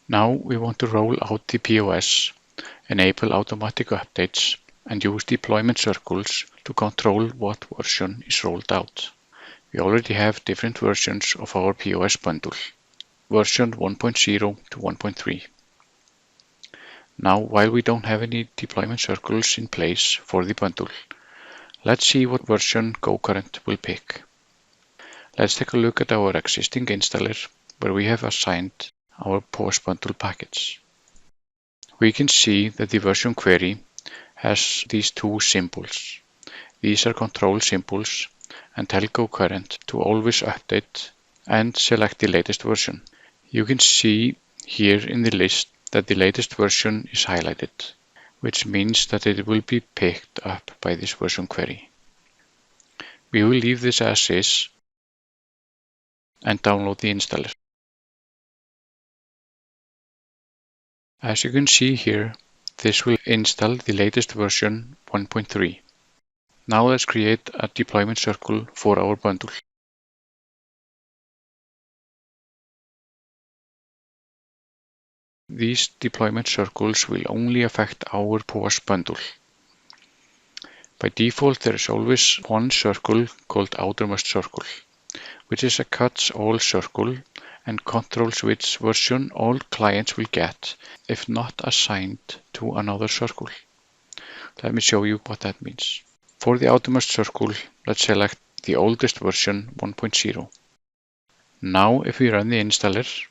Now we want to roll out the POS, enable automatic updates, and use deployment circles to control what version is rolled out. We already have different versions of our POS bundle, version 1.0 to 1.3. Now, while we don't have any deployment circles in place for the bundle, let's see what version GoCurrent will pick. Let's take a look at our existing installer where we have assigned our POS bundle package. We can see that the version query has these two symbols. These are control symbols and tell GoCurrent to always update and select the latest version. You can see here in the list that the latest version is highlighted, which means that it will be picked up by this version query. We will leave this as is and download the installer. As you can see here, this will install the latest version 1.3. Now let's create a deployment circle for our bundle. These deployment circles will only affect our POS bundle. By default, there is always one circle called outermost circle, which is a catch-all circle and controls which version all clients will get if not assigned to another circle. Let me show you what that means. For the outermost circle, let's select the oldest version 1.0. Now if we run the installer,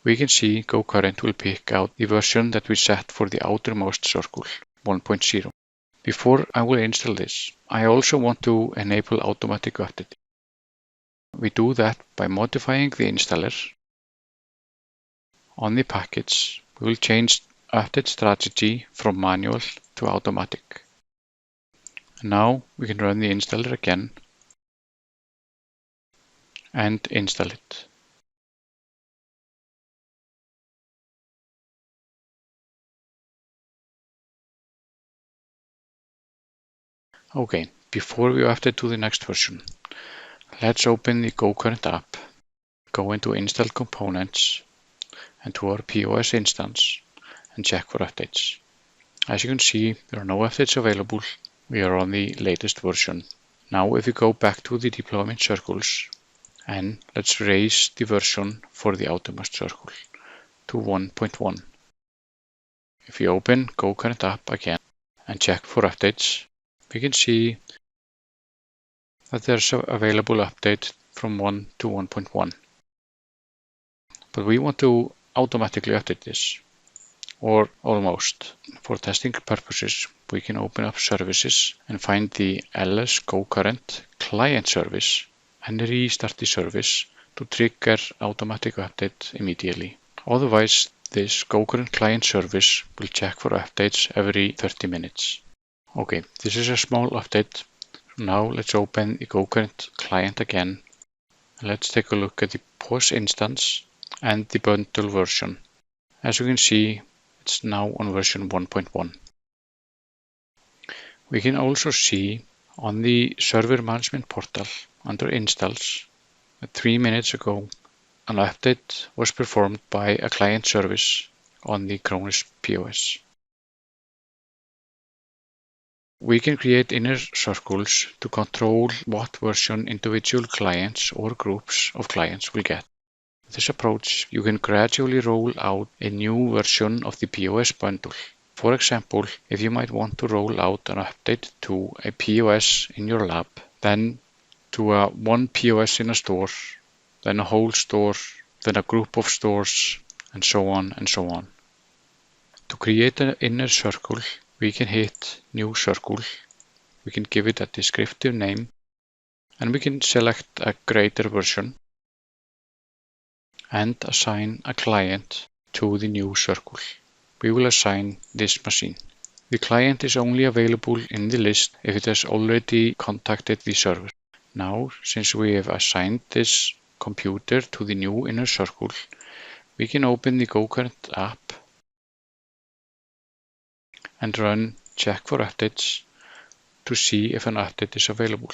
we can see GoCurrent will pick out the version that we set for the outermost circle 1.0. Before I will install this, I also want to enable automatic update. We do that by modifying the installer. On the package, we will change update strategy from manual to automatic. And now we can run the installer again and install it. Okay, before we update to the next version, let's open the GoCurrent app, go into Install Components and to our POS instance and check for updates. As you can see, there are no updates available. We are on the latest version. Now if we go back to the deployment circles and let's raise the version for the outermost circle to 1.1. If we open GoCurrent app again and check for updates, we can see that there's an available update from 1 to 1.1. But we want to automatically update this, or almost. For testing purposes, we can open up services and find the ls GoCurrent client service and restart the service to trigger automatic update immediately. Otherwise, this GoCurrent client service will check for updates every 30 minutes. Okay, this is a small update. Now let's open the GoCurrent client again. Let's take a look at the POS instance and the bundle version. As you can see, it's now on version 1.1. We can also see on the server management portal under installs that 3 minutes ago an update was performed by a client service on the Cronus POS. We can create inner circles to control what version individual clients or groups of clients will get. With this approach, you can gradually roll out a new version of the POS bundle. For example, if you might want to roll out an update to a POS in your lab, then to one POS in a store, then a whole store, then a group of stores, and so on and so on. To create an inner circle, we can hit New Circle, we can give it a descriptive name, and we can select a greater version and assign a client to the new circle. We will assign this machine. The client is only available in the list if it has already contacted the server. Now, since we have assigned this computer to the new inner circle, we can open the GoCurrent app and run check for updates to see if an update is available.